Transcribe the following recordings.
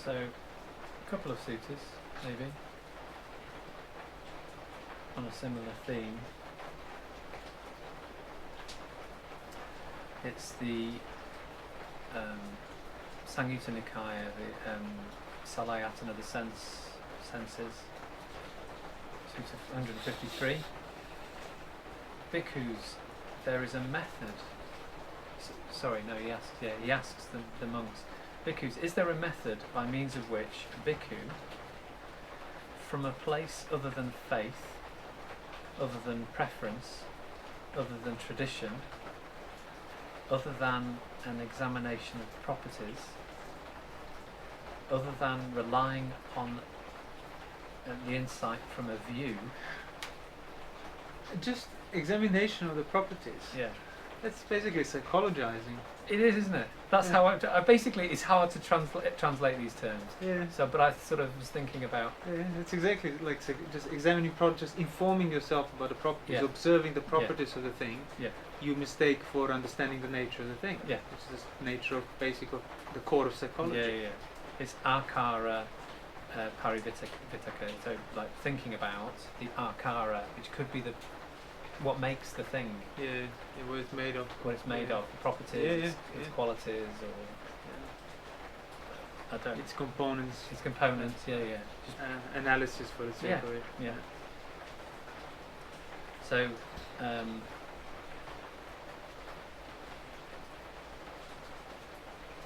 So, a couple of suttas, maybe, on a similar theme. It's the Samyutta Nikaya, the Salayatana, the senses, Sutta 153. Bhikkhus, there is a method. He asks the monks, Bhikkhus, is there a method by means of which a bhikkhu, from a place other than faith, other than preference, other than tradition, other than an examination of properties, other than relying on the insight from a view, just examination of the properties. yeah, That's basically psychologizing. it is, isn't it? That's how I basically it's hard to translate these terms. Yeah. So, but I sort of was thinking about Yeah, it's exactly like just examining just informing yourself about the properties, Yeah. observing the properties of the thing. Yeah. You mistake for understanding the nature of the thing. Yeah. Which is the nature of the core of psychology. yeah. It's akara parivitaka, so like thinking about the akara, which could be what makes the thing, Yeah, what it's made of. what it's made Yeah. of, the properties, Yeah, its yeah. qualities, or I don't. Its components. Its components, yeah. Just, Analysis for the sake Yeah, of it. yeah. So,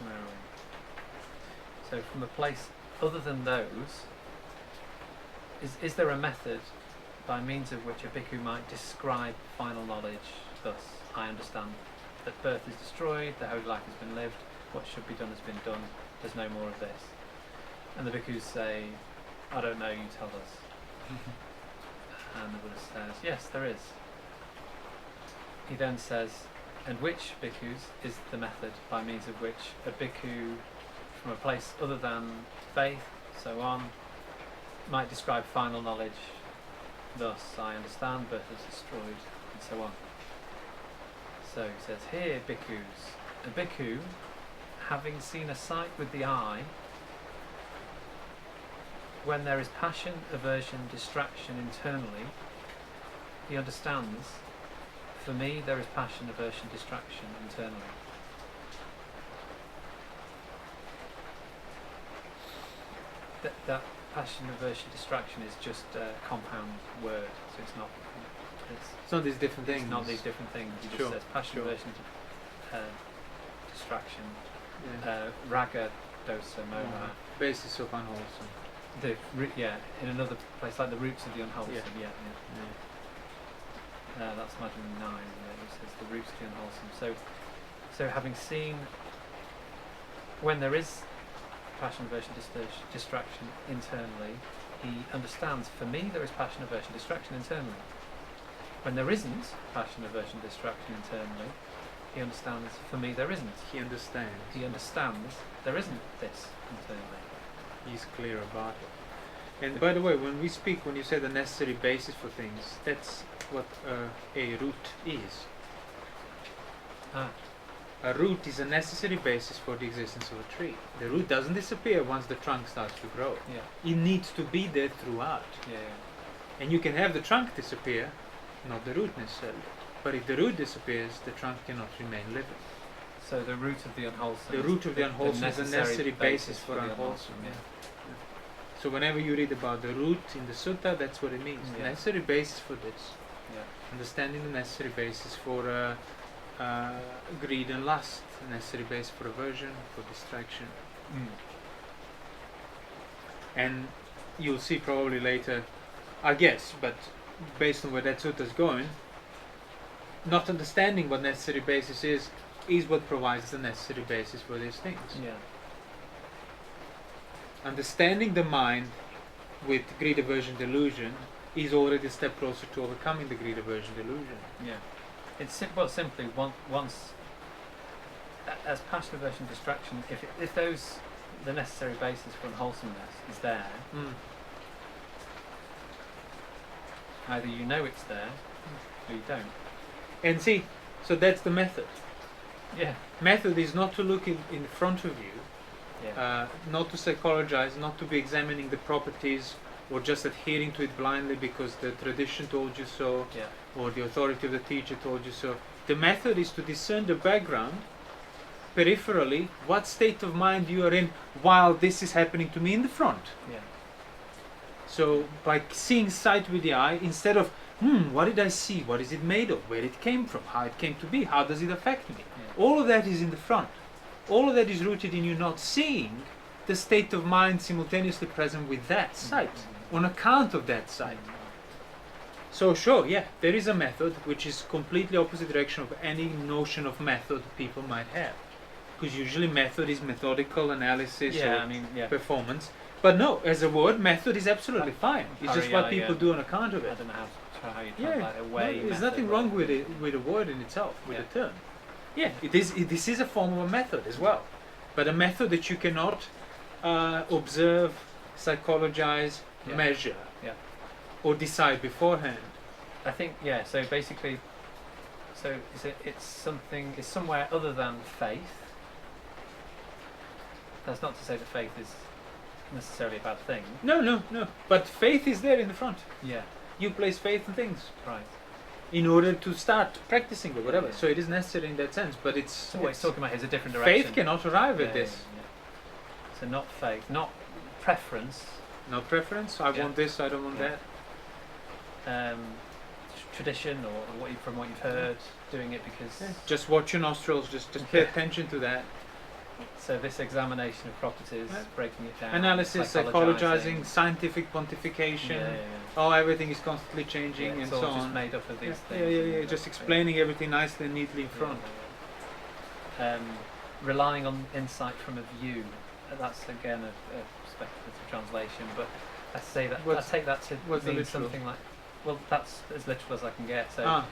where are we? So, from a place other than those, is there a method by means of which a bhikkhu might describe final knowledge? Thus, I understand that birth is destroyed, the holy life has been lived, what should be done has been done, there's no more of this. And the bhikkhus say, I don't know, you tell us. And the Buddha says, yes, there is. He then says, and which bhikkhus is the method by means of which a bhikkhu from a place other than faith, so on, might describe final knowledge, thus I understand, birth is destroyed, and so on. So he says, here bhikkhus, a bhikkhu, having seen a sight with the eye, when there is passion, aversion, distraction internally, he understands, for me there is passion, aversion, distraction internally. That passion, aversion, distraction is just a compound word, so it's not these different things. It's not these different things. He just says passion, aversion, distraction, raga, dosa, moha. Basis of unwholesome. In another place, like the roots of the unwholesome. That's Madhya 9. It says the roots of the unwholesome. So having seen when there is passion, aversion, distraction internally, he understands. For me, there is passion, aversion, distraction internally. When there isn't passion, aversion, distraction internally, he understands. For me, there isn't. He understands. He understands. There isn't this internally. He's clear about it. And by the way, when you say the necessary basis for things, that's what a root is. A root is a necessary basis for the existence of a tree. The root doesn't disappear once the trunk starts to grow. Yeah. It needs to be there throughout. And you can have the trunk disappear, not the root necessarily. But if the root disappears, the trunk cannot remain living. So the root of the unwholesome. The root of the unwholesome is a necessary basis for the unwholesome. Yeah. So whenever you read about the root in the sutta, that's what it means. Yeah. Necessary basis for this. Yeah. Understanding the necessary basis for greed and lust, necessary basis for aversion, for distraction. And you'll see probably later, I guess, but based on where that sutta is going, not understanding what necessary basis is what provides the necessary basis for these things. Yeah. Understanding the mind with greed, aversion, delusion is already a step closer to overcoming the greed, aversion, delusion. Yeah. It's simply once as passion, aversion, distraction. If the necessary basis for unwholesomeness is there, either you know it's there or you don't. And see, so that's the method. Yeah. Method is not to look in front of you not to psychologize, not to be examining the properties or just adhering to it blindly because the tradition told you so, or the authority of the teacher told you so. The method is to discern the background, peripherally, what state of mind you are in while this is happening to me in the front. So by seeing sight with the eye, instead of what did I see, what is it made of, where it came from, how it came to be, how does it affect me, all of that is in the front. All of that is rooted in you not seeing the state of mind simultaneously present with that sight, on account of that sight. So sure, there is a method which is completely opposite direction of any notion of method people might have. Because usually method is methodical analysis or performance. But no, as a word, method is absolutely fine. It's just what people do on account of it. I don't know how you translate away. There's nothing wrong with it, with the word in itself, with the term. This is a form of a method as well. But a method that you cannot observe, psychologize, measure, or decide beforehand. I think, so basically, it's somewhere other than faith. That's not to say that faith is necessarily a bad thing. No. But faith is there in the front. Yeah. You place faith in things. Right. In order to start practicing or whatever. So it is necessary in that sense, but it's... So what he's talking about is a different direction. Faith cannot arrive at this. So not faith, not preference. No preference, I want this, I don't want that. Tradition or from what you've heard, doing it because... Just watch your nostrils, just pay attention to that. So this examination of properties, breaking it down. Analysis, psychologizing, scientific pontification. Oh, everything is constantly changing and so on. It's all just made up of these things. Just explaining everything nicely and neatly in front. Relying on insight from a view. That's again a speculative translation, but I take that to mean something like, well, that's as literal as I can get. So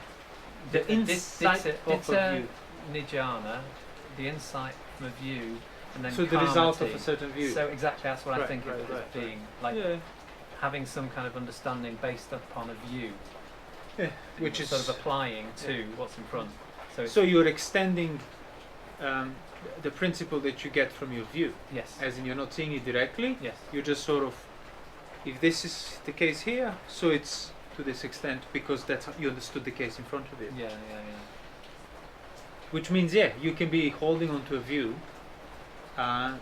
the insight of a view. Nijjhana, the insight from a view, and then so the result of a certain view. So exactly, that's what I think of it as being, like having some kind of understanding based upon a view, which is sort of applying to what's in front. So you're extending the principle that you get from your view. Yes. As in, you're not seeing it directly. Yes. You're just sort of, if this is the case here, so it's to this extent because that's how you understood the case in front of you. Yeah. Which means, you can be holding on to a view, and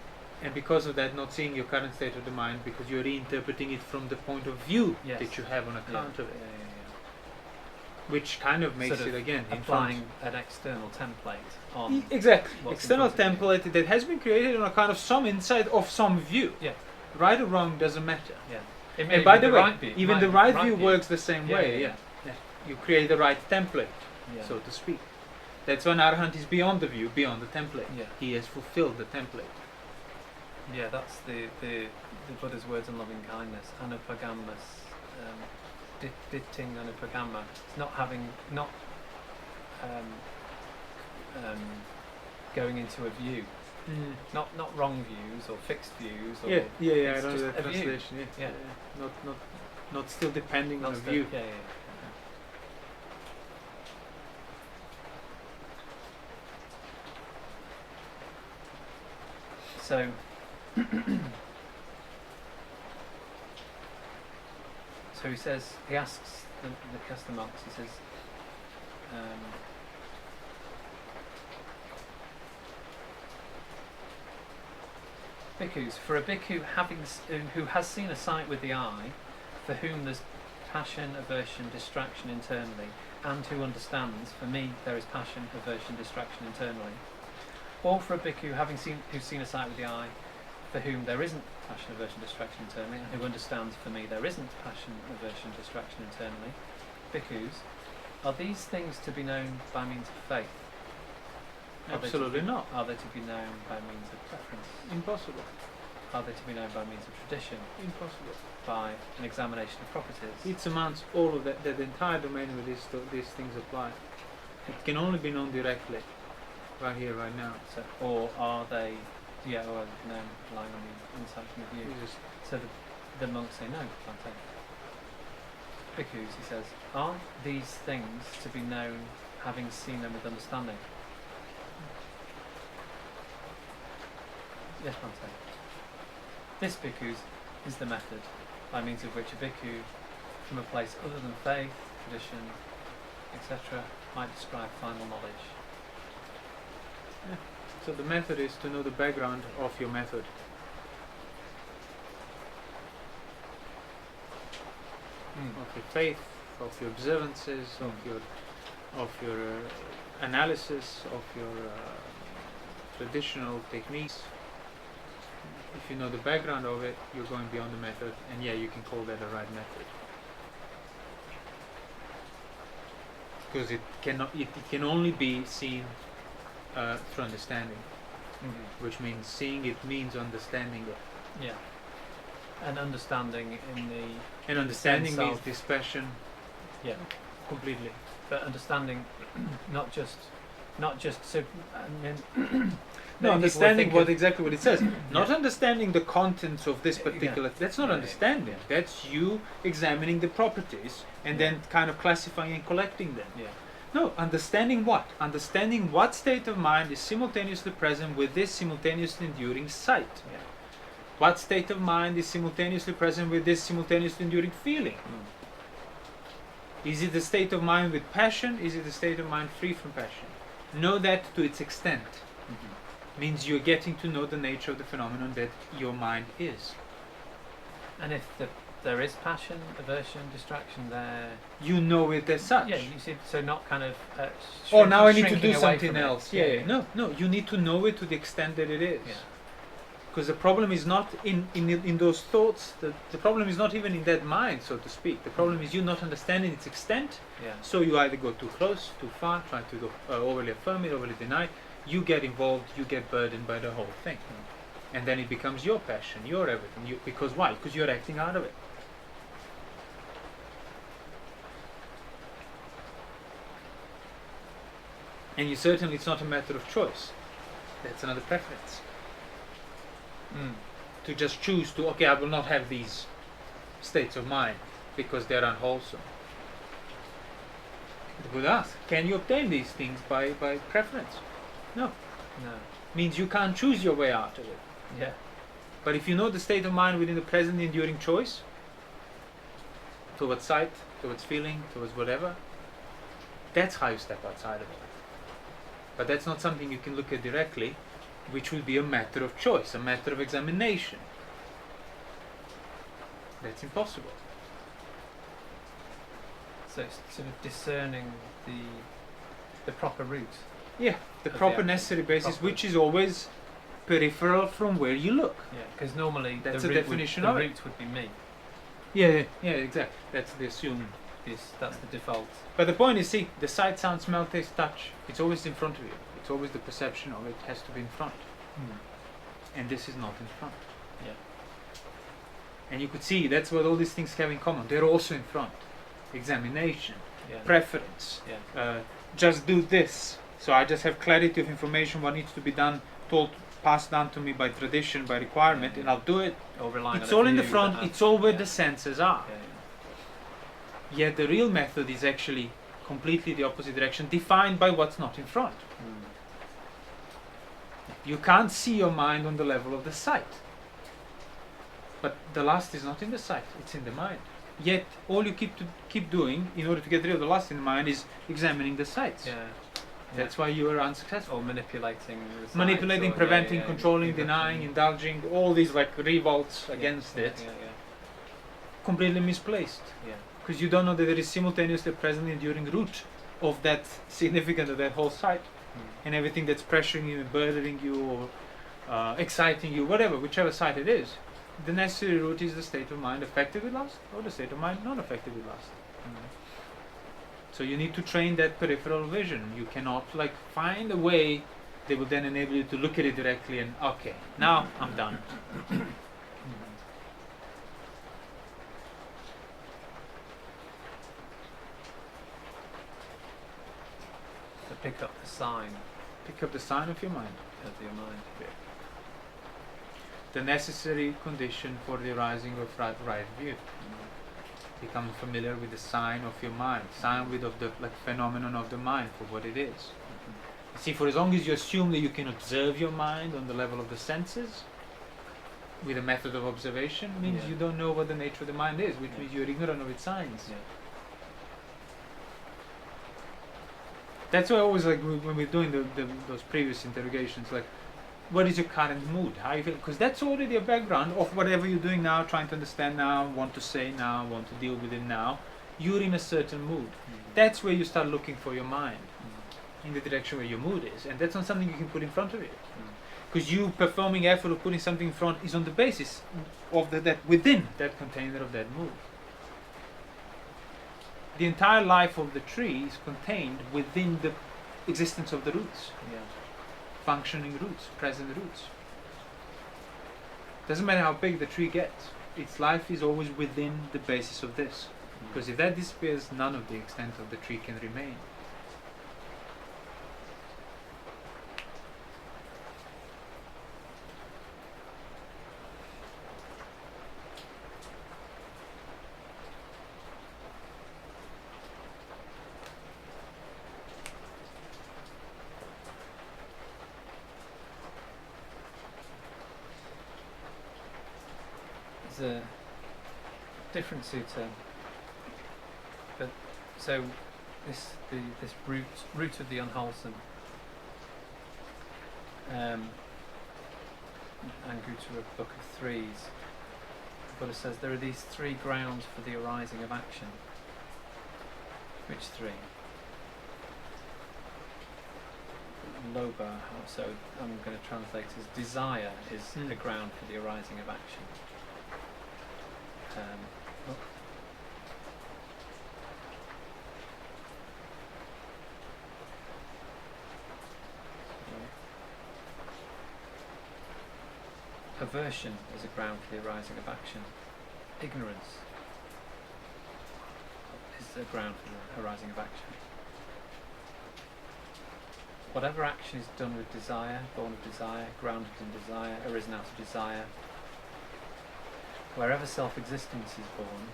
because of that, not seeing your current state of the mind because you're reinterpreting it from the point of view that you have on account of it. Which kind of makes sort of it again applying an external template on external template that has been created on account of some insight of some view. Right or wrong doesn't matter. And by the way, even the right view works the same way. You create the right template, so to speak. That's when Arahant is beyond the view, beyond the template. He has fulfilled the template. That's the Buddha's words on loving kindness. Anupagammas, ditting anupagamma. It's not going into a view. Not wrong views or fixed views. Or I know that translation. Not still depending on a view. So, so he asks the Kasta monks, he says, bhikkhus, for a bhikkhu who has seen a sight with the eye, for whom there's passion, aversion, distraction internally, and who understands, for me there is passion, aversion, distraction internally, or for a bhikkhu who's seen a sight with the eye, for whom there isn't passion, aversion, distraction internally, and who understands, for me there isn't passion, aversion, distraction internally. Bhikkhus, are these things to be known by means of faith? Absolutely not. Are they to be known by means of preference? Impossible. Are they to be known by means of tradition? Impossible. By an examination of properties? It surmounts all of that. The entire domain where these things apply. It can only be known directly. Right here, right now. So, or are they, or known relying on the insight from the view? So the monks say no, Bhante. Bhikkhus, he says, are these things to be known having seen them with understanding? Yes, Bhante. This bhikkhus is the method by means of which a bhikkhu from a place other than faith, tradition, etc. might describe final knowledge. So the method is to know the background of your method. Of your faith, of your observances, of your analysis, of your traditional techniques. If you know the background of it, you're going beyond the method, and yeah, you can call that a right method. Because it can only be seen through understanding, which means seeing it means understanding it. Yeah. And understanding in the And understanding sense means of- dispassion. Yeah. Completely. But understanding not just so No, understanding exactly what it says. Not Yeah. understanding the contents of this particular. That's not Yeah, understanding. yeah. That's you examining the properties and then kind of classifying and collecting them. Yeah. No, understanding what? Understanding what state of mind is simultaneously present with this simultaneously enduring sight. Yeah. What state of mind is simultaneously present with this simultaneously enduring feeling? Is it a state of mind with passion? Is it a state of mind free from passion? Know that to its extent. Means you're getting to know the nature of the phenomenon that your mind is. And if there is passion, aversion, distraction there, You know it as such. yeah, you see, so not kind of. Oh, now I need to shrinking do away something from it. else. Yeah. No, you need to know it to the extent that it is. Yeah. Because the problem is not in those thoughts, the problem is not even in that mind, so to speak. The problem is you not understanding its extent, Yeah. so you either go too close, too far, try to go overly affirm it, overly deny it. You get involved, you get burdened by the whole thing. And then it becomes your passion, your everything. Because why? Because you're acting out of it. And certainly it's not a matter of choice. That's another preference. To just choose to, okay, I will not have these states of mind because they're unwholesome. The Buddha asks, can you obtain these things by preference? No. No. Means you can't choose your way out of it. Yeah. But if you know the state of mind within the present enduring choice, towards sight, towards feeling, towards whatever, that's how you step outside of it. But that's not something you can look at directly, which will be a matter of choice, a matter of examination. That's impossible. So it's sort of discerning the proper route. Yeah, the Of the proper action. necessary basis, Proper. which is always peripheral from where you look. Yeah. Because normally That's the the route definition would, of the it. route would be me. Yeah, exactly. That's the assumed. That's the default. But the point is, see, the sight, sound, smell, taste, touch, it's always in front of you. It's always the perception of it has to be in front. And this is not in front. Yeah. And you could see that's what all these things have in common. They're also in front. Examination, Yeah. preference, Yeah. just do this. So I just have clarity of information, what needs to be done, passed down to me by tradition, by requirement, Yeah. and I'll do it. Or relying It's on a all in the view front, that has- it's all where yeah. the senses are. Yeah. Yet the real method is actually completely the opposite direction, defined by what's not in front. You can't see your mind on the level of the sight. But the lust is not in the sight, it's in the mind. Yet all you keep doing in order to get rid of the lust in the mind is examining the sights. Yeah. That's why you are unsuccessful. Or manipulating. The sights, Manipulating, or- preventing, yeah, controlling, exactly. denying, indulging, all these like revolts Yeah, against yeah, it, Yeah. completely misplaced. Yeah. Because you don't know that there is simultaneously present enduring root of that significance of that whole sight. And everything that's pressuring you and burdening you or exciting you, whatever, whichever side it is, the necessary root is the state of mind affected with lust or the state of mind not affected with lust. So you need to train that peripheral vision. You cannot like find a way that will then enable you to look at it directly and okay, now I'm done. To pick up the sign Pick up the sign of your mind. of your mind. The necessary condition for the arising of right view. Become familiar with the sign of your mind, sign with of the like phenomenon of the mind for what it is. See, for as long as you assume that you can observe your mind on the level of the senses, with a method of observation means Yeah. you don't know what the nature of the mind is, which Yeah. means you're ignorant of its signs. Yeah. That's why I always like when we're doing those previous interrogations, like, what is your current mood? How you feel? Because that's already a background of whatever you're doing now, trying to understand now, want to say now, want to deal with it now. You're in a certain mood. That's where you start looking for your mind, in the direction where your mood is, and that's not something you can put in front of it. Because you performing effort of putting something in front is on the basis of that within that container of that mood. The entire life of the tree is contained within the existence of the roots, Yeah. functioning roots, present roots. Doesn't matter how big the tree gets, its life is always within the basis of this. Because if that disappears, none of the extent of the tree can remain. There's a different sutta, but so this root of the unwholesome, Anguttara Book of Threes. The Buddha says there are these three grounds for the arising of action. Which three? Loba. So I'm going to translate as desire is the ground for the arising of action. Aversion is a ground for the arising of action. Ignorance is a ground for the arising of action. Whatever action is done with desire, born of desire, grounded in desire, arisen out of desire, wherever self-existence is born,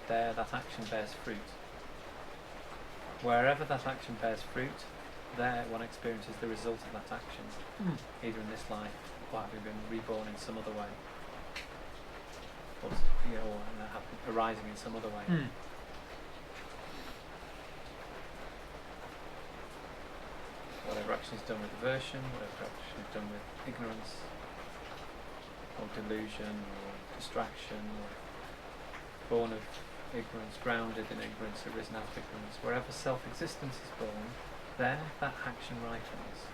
there that action bears fruit. Wherever that action bears fruit, there one experiences the result of that action, either in this life or having been reborn in some other way, or arising in some other way. Whatever action is done with aversion, whatever action is done with ignorance, or delusion, or distraction, or born of ignorance, grounded in ignorance, arisen out of ignorance, wherever self-existence is born, there that action ripens.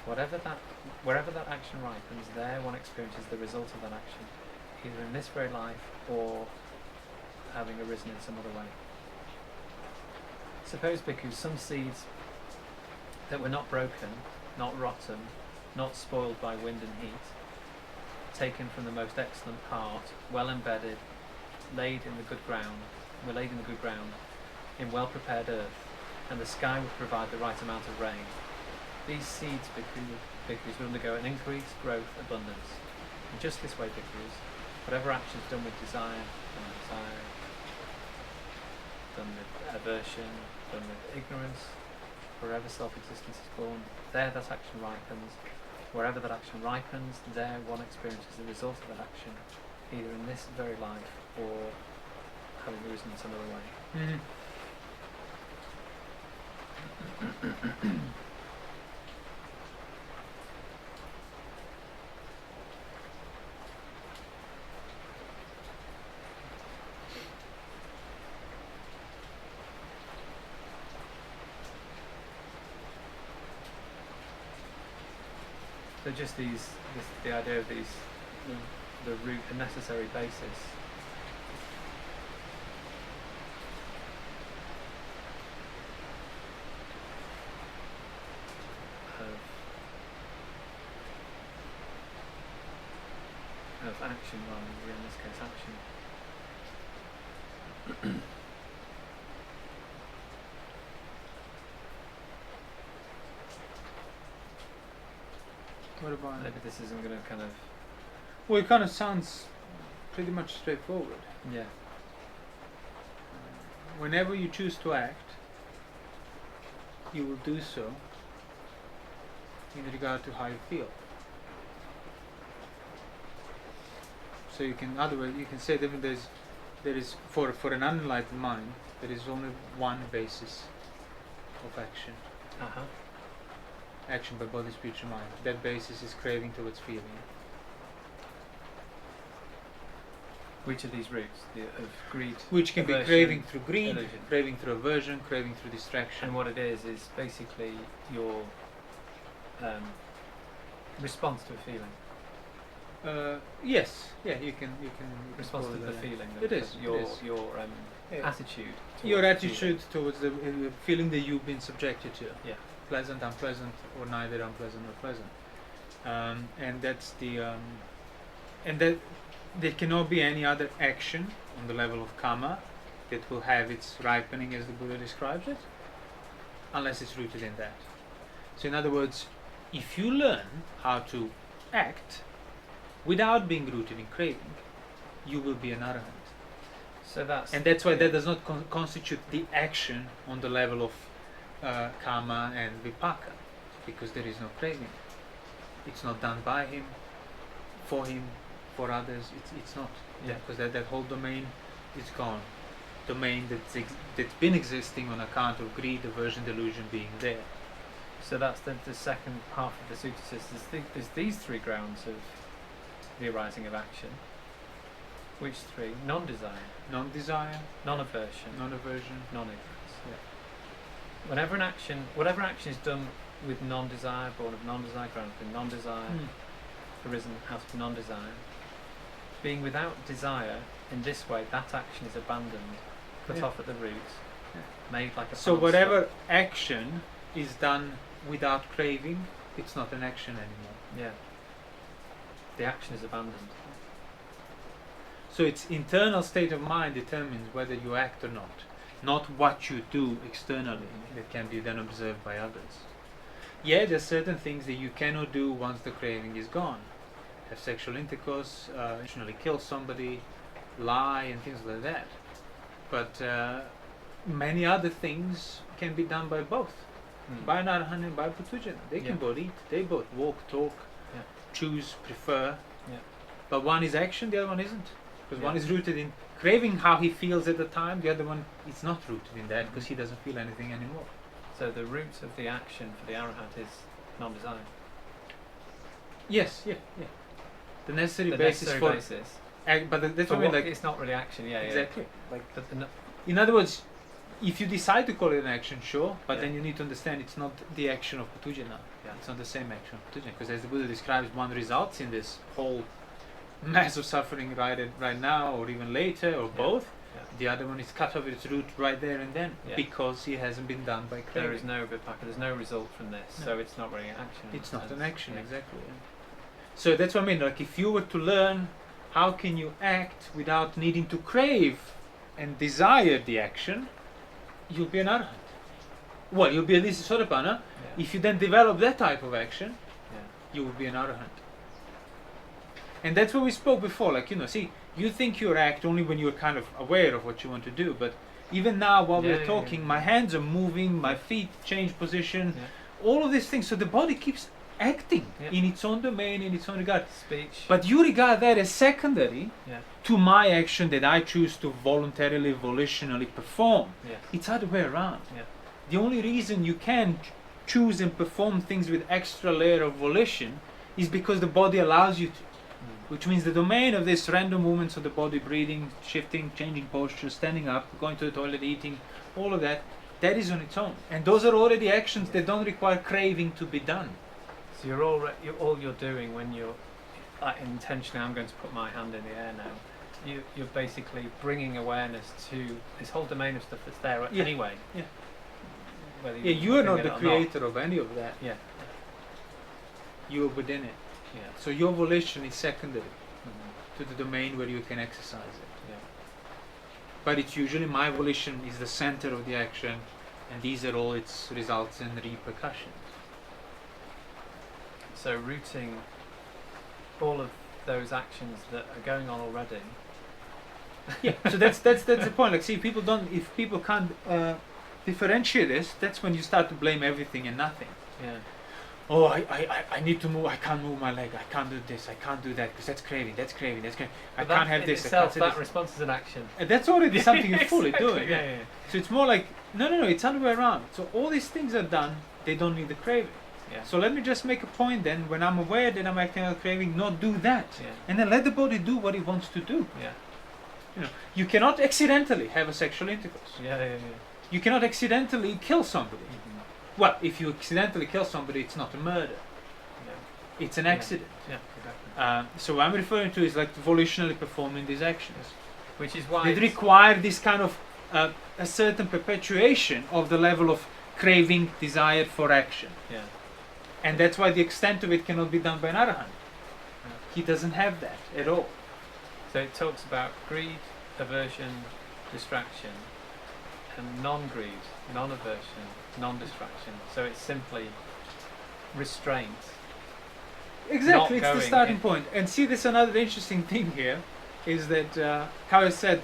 Wherever that action ripens, there one experiences the result of that action, either in this very life or having arisen in some other way. Suppose, bhikkhus, some seeds that were not broken, not rotten, not spoiled by wind and heat, taken from the most excellent part, well embedded, were laid in the good ground, in well prepared earth, and the sky would provide the right amount of rain. These seeds, bhikkhus, will undergo an increase, growth, abundance. In just this way, bhikkhus, whatever action is done with desire, done with aversion, done with ignorance, wherever self-existence is born, there that action ripens. Wherever that action ripens, there one experiences the result of that action, either in this very life or having arisen in some other way. So just the idea of these, the root, a necessary basis. Of action, rather than in this case action. What about Maybe this isn't going to kind of... Well, it kind of sounds pretty much straightforward. Yeah. Whenever you choose to act, you will do so in regard to how you feel. So you can, otherwise, you can say that there is for an unenlightened mind, there is only one basis of action. Uh-huh. Action by body, speech, and mind. That basis is craving towards feeling. Which of these roots? Of greed, Which can aversion, be craving through greed, illusion. craving through aversion, craving through distraction. And what it is basically your response to a feeling. Yes, yeah, you can Response call to the that. feeling. It is. Your it is. Yeah. attitude. Your towards attitude towards the feeling that you've been subjected to. Yeah. Pleasant, unpleasant, or neither unpleasant nor pleasant. And that's the and that there cannot be any other action on the level of karma that will have its ripening as the Buddha describes it, unless it's rooted in that. So in other words, if you learn how to act without being rooted in craving, you will be an arahant. So that's why that does not constitute the action on the level of karma and vipaka, because there is no craving. It's not done by him, for others. It's not. Yeah. Because that whole domain is gone. Domain that's been existing on account of greed, aversion, delusion being there. So that's the second half of the sutta says there's these three grounds of the arising of action. Which three? Non-desire. Non-desire, Non-aversion. non-aversion. Non-ignorance. Yeah. Whatever action is done with non-desire, born of non-desire, grown up in non-desire, arisen out of non-desire, being without desire in this way, that action is abandoned, cut off at the roots, made like a. So whatever action is done without craving, it's not an action anymore. Yeah. The action is abandoned. So its internal state of mind determines whether you act or not what you do externally that can be then observed by others. Yeah, there's certain things that you cannot do once the craving is gone. Have sexual intercourse, intentionally kill somebody, lie, and things like that. But many other things can be done by both. By an arahant and by a puthujjana. They can both eat, they both walk, talk, choose, prefer. Yeah. But one is action, the other one isn't. Because one is rooted in craving how he feels at the time, the other one is not rooted in that because he doesn't feel anything anymore. So the root of the action for the arahant is non-desire. Yes, yeah. The necessary The basis necessary for basis. But that's For what I mean, what, like it's not really action. Yeah. exactly. Like. In other words, if you decide to call it an action, sure, but Yeah. then you need to understand it's not the action of puthujjana. Yeah. It's not the same action of puthujjana, because as the Buddha describes, one results in this whole mass of suffering right now, or even later, or both. Yeah. The other one is cut off its root right there and then, Yeah. because it hasn't been done by craving. There is no vipaka. There's no result from this, No. so it's not really action. It's not an action, Yeah. exactly. Yeah. So that's what I mean. Like, if you were to learn how can you act without needing to crave and desire the action, you'll be an arahant. Well, you'll be at least a sotapanna. Yeah. If you then develop that type of action, Yeah. you will be an arahant. And that's what we spoke before. Like, see, you think you act only when you're kind of aware of what you want to do, but even now while we're talking, my hands are moving, my feet change position, all of these things. So the body keeps acting in its own domain, in its own regard. Speech. But you regard that as secondary Yeah. to my action that I choose to voluntarily, volitionally perform. Yeah. It's the other way around. Yeah. The only reason you can choose and perform things with extra layer of volition is because the body allows you to. Which means the domain of this random movements of the body, breathing, shifting, changing posture, standing up, going to the toilet, eating, all of that, that is on its own. And those are already actions that don't require craving to be done. So all you're doing when you're intentionally, I'm going to put my hand in the air now. You're basically bringing awareness to this whole domain of stuff that's there anyway. Yeah. Whether You are not the or creator of any of that. Yeah. You are within it. Yeah. So your volition is secondary to the domain where you can exercise it. Yeah. But it's usually my volition is the center of the action, and these are all its results and repercussions. So rooting all of those actions that are going on already. Yeah. So that's the point. Like, see, if people can't differentiate this, that's when you start to blame everything and nothing. Yeah. oh, I need to move, I can't move my leg, I can't do this, I can't do that, because that's craving, I But can't that have in this, I itself, can't say that this. response is an action. And that's already something you're fully Exactly, doing. yeah, yeah. So it's more like, no, it's other way around. So all these things are done, they don't need the craving. Yeah. So let me just make a point then, when I'm aware that I'm acting on a craving, not do that. Yeah. And then let the body do what it wants to do. Yeah. You know, you cannot accidentally have a sexual intercourse. Yeah. You cannot accidentally kill somebody. Mm-hmm. Well, if you accidentally kill somebody, it's not a murder. Yeah. It's an accident. Yeah, exactly. So what I'm referring to is like volitionally performing these actions. Which is why They require this kind of a certain perpetuation of the level of craving, desire for action. Yeah. And that's why the extent of it cannot be done by an arahant. Yeah. He doesn't have that at all. So it talks about greed, aversion, distraction, and non-greed, non-aversion, non-distraction. So it's simply restraint. Exactly, Not it's the going starting in. point. And see, there's another interesting thing here, is that, how I said,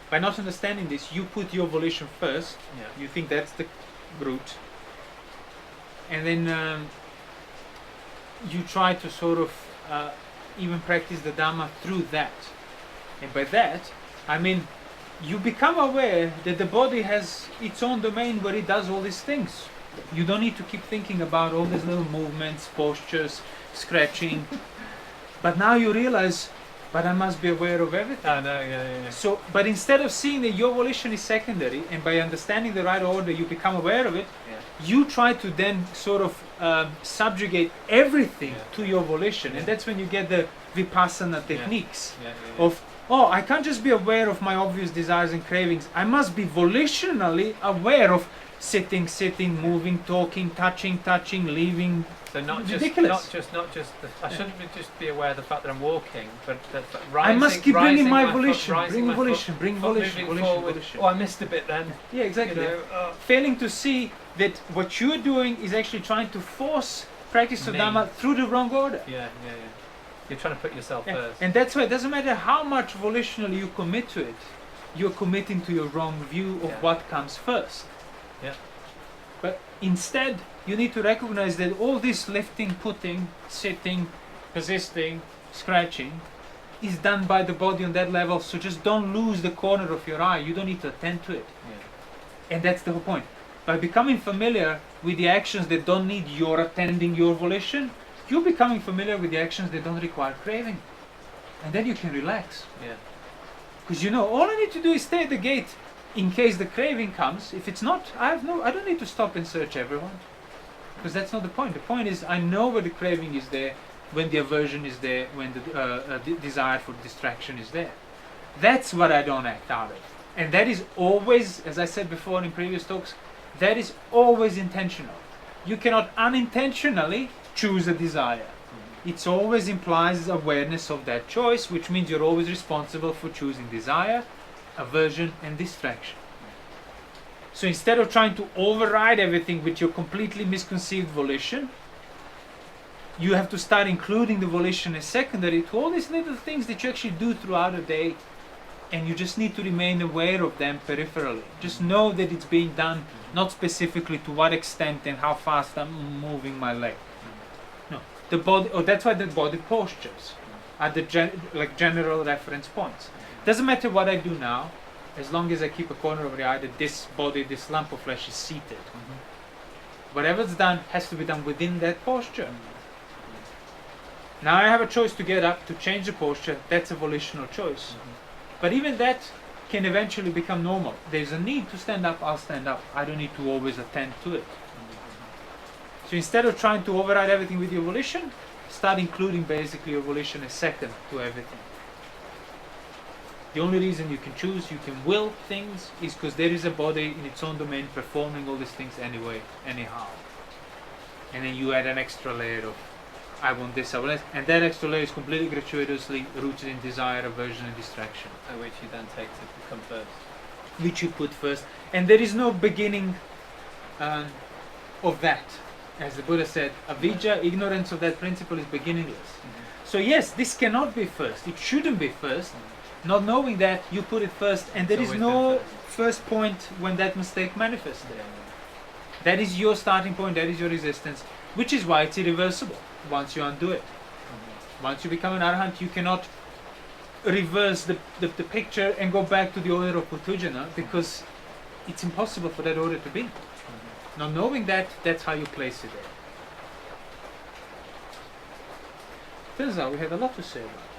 by not understanding this, you put your volition first, Yeah. you think that's the root, and then you try to sort of even practice the Dhamma through that. And by that, I mean, you become aware that the body has its own domain where it does all these things. You don't need to keep thinking about all these little movements, postures, scratching. But now you realize, but I must be aware of everything. Oh, no, yeah. So, but instead of seeing that your volition is secondary, and by understanding the right order you become aware of it, Yeah. you try to then sort of subjugate everything Yeah. to your volition. Yeah. And that's when you get the Vipassana Yeah. techniques Yeah. of, oh, I can't just be aware of my obvious desires and cravings. I must be volitionally aware of sitting, moving, talking, touching, leaving. So not just, Ridiculous. not just. I shouldn't just be aware of the fact that I'm walking, but that I rising. must keep bringing rising my foot, volition, rising bring my volition, foot, bring foot volition, moving volition, forward. volition. Oh, I missed a bit then. Yeah, exactly. You know, Failing to see that what you're doing is actually trying to force practice of Me. Dhamma through the wrong order. Yeah. You're trying to put yourself Yeah. first. And that's why it doesn't matter how much volitionally you commit to it, you're committing to your wrong view of Yeah. what comes first. Yeah. But instead, you need to recognize that all this lifting, putting, sitting, persisting, scratching is done by the body on that level, so just don't lose the corner of your eye. You don't need to attend to it. Yeah. And that's the whole point. By becoming familiar with the actions that don't need your attending, your volition, you're becoming familiar with the actions that don't require craving. And then you can relax. Yeah. Because you know, all I need to do is stay at the gate in case the craving comes. If it's not, I don't need to stop and search everyone. Because that's not the point. The point is, I know where the craving is there, when the aversion is there, when the desire for distraction is there. That's what I don't act out of. And that is always, as I said before in previous talks, that is always intentional. You cannot unintentionally choose a desire. It always implies awareness of that choice, which means you're always responsible for choosing desire, aversion, and distraction. So instead of trying to override everything with your completely misconceived volition, you have to start including the volition as secondary to all these little things that you actually do throughout the day, and you just need to remain aware of them peripherally. Just know that it's being done, not specifically to what extent and how fast I'm moving my leg. No, the body. Oh, that's why the body postures are the general reference points. Doesn't matter what I do now, as long as I keep a corner of the eye that this body, this lump of flesh is seated. Whatever's done has to be done within that posture. Now I have a choice to get up, to change the posture. That's a volitional choice. But even that can eventually become normal. There's a need to stand up, I'll stand up. I don't need to always attend to it. So instead of trying to override everything with your volition, start including basically your volition as second to everything. The only reason you can choose, you can will things, is because there is a body in its own domain performing all these things anyway, anyhow. And then you add an extra layer of, I want this, I want that, and that extra layer is completely gratuitously rooted in desire, aversion, and distraction. Which you then take to come first. Which you put first. And there is no beginning of that. As the Buddha said, avijja, ignorance of that principle, is beginningless. So yes, this cannot be first. It shouldn't be first. Not knowing that, you put it first, and there It's is always no been first point when that mistake manifests. Yeah. That is your starting point, that is your resistance. which is why it's irreversible once you undo it. Once you become an arahant, you cannot reverse the picture and go back to the order of Putujana, because it's impossible for that order to be. Now, knowing that, that's how you place it there. Turns out we had a lot to say about it.